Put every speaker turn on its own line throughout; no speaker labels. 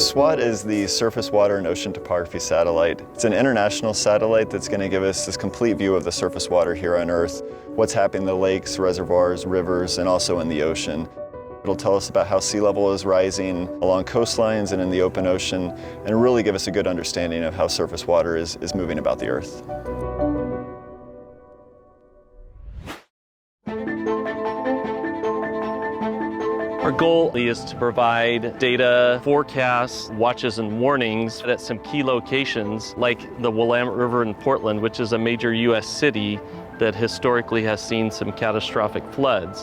SWOT is the Surface Water and Ocean Topography Satellite. It's an international satellite that's going to give us this complete view of the surface water here on Earth, what's happening in the lakes, reservoirs, rivers, and also in the ocean. It'll tell us about how sea level is rising along coastlines and in the open ocean, and really give us a good understanding of how surface water is moving about the Earth.
Our goal is to provide data, forecasts, watches, and warnings at some key locations like the Willamette River in Portland, which is a major U.S. city that historically has seen some catastrophic floods.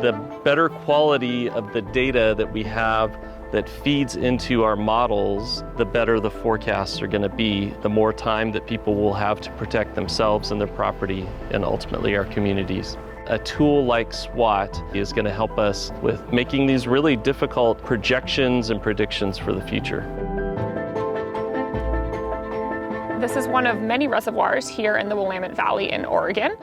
The better quality of the data that we have that feeds into our models, the better the forecasts are going to be, the more time that people will have to protect themselves and their property and ultimately our communities. A tool like SWOT is going to help us with making these really difficult projections and predictions for the future.
This is one of many reservoirs here in the Willamette Valley in Oregon.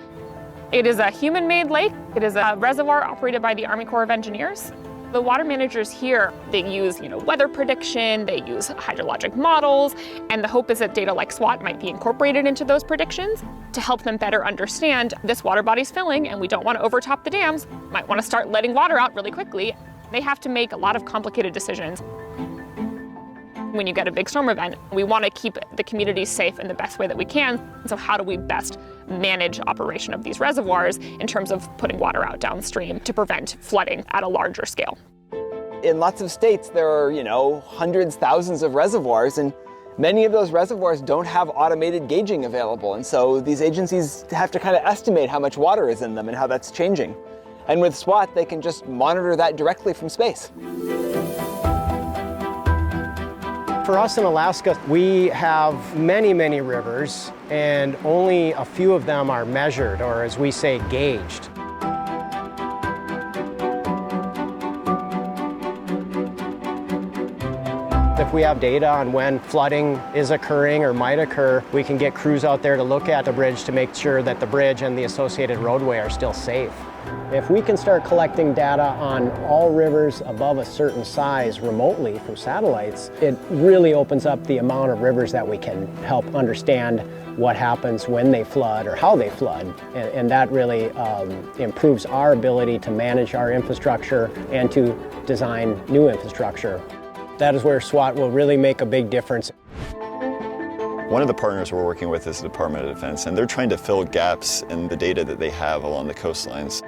It is a human-made lake. It is a reservoir operated by the Army Corps of Engineers. The water managers here, they use weather prediction, they use hydrologic models, and the hope is that data like SWOT might be incorporated into those predictions to help them better understand this water body's filling and we don't want to overtop the dams, might want to start letting water out really quickly. They have to make a lot of complicated decisions. When you get a big storm event, we want to keep the communities safe in the best way that we can. So how do we best manage operation of these reservoirs in terms of putting water out downstream to prevent flooding at a larger scale?
In lots of states, there are, hundreds, thousands of reservoirs, and many of those reservoirs don't have automated gauging available. And so these agencies have to kind of estimate how much water is in them and how that's changing. And with SWOT, they can just monitor that directly from space.
For us in Alaska, we have many, many rivers, and only a few of them are measured, or as we say, gauged. If we have data on when flooding is occurring or might occur, we can get crews out there to look at the bridge to make sure that the bridge and the associated roadway are still safe. If we can start collecting data on all rivers above a certain size remotely from satellites, it really opens up the amount of rivers that we can help understand what happens when they flood or how they flood. And that really improves our ability to manage our infrastructure and to design new infrastructure. That is where SWOT will really make a big difference.
One of the partners we're working with is the Department of Defense, and they're trying to fill gaps in the data that they have along the coastlines.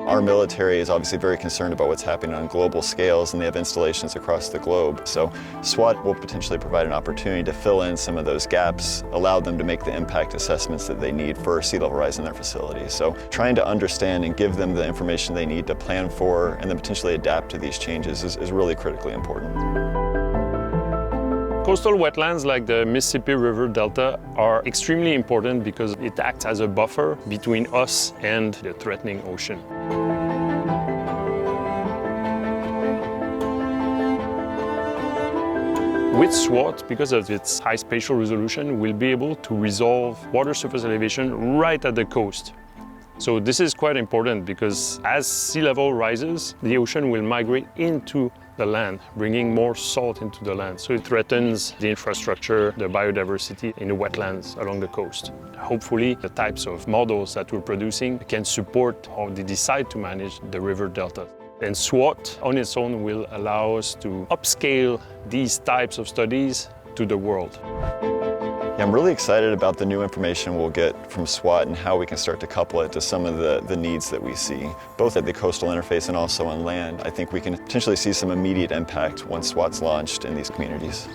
Our military is obviously very concerned about what's happening on global scales, and they have installations across the globe. So SWOT will potentially provide an opportunity to fill in some of those gaps, allow them to make the impact assessments that they need for sea level rise in their facilities. So trying to understand and give them the information they need to plan for and then potentially adapt to these changes is really critically important.
Coastal wetlands like the Mississippi River Delta are extremely important because it acts as a buffer between us and the threatening ocean. With SWOT, because of its high spatial resolution, we'll be able to resolve water surface elevation right at the coast. So this is quite important because as sea level rises, the ocean will migrate into the land, bringing more salt into the land. So it threatens the infrastructure, the biodiversity in the wetlands along the coast. Hopefully, the types of models that we're producing can support how they decide to manage the river delta. And SWOT on its own will allow us to upscale these types of studies to the world.
Yeah, I'm really excited about the new information we'll get from SWOT and how we can start to couple it to some of the needs that we see, both at the coastal interface and also on land. I think we can potentially see some immediate impact once SWOT's launched in these communities.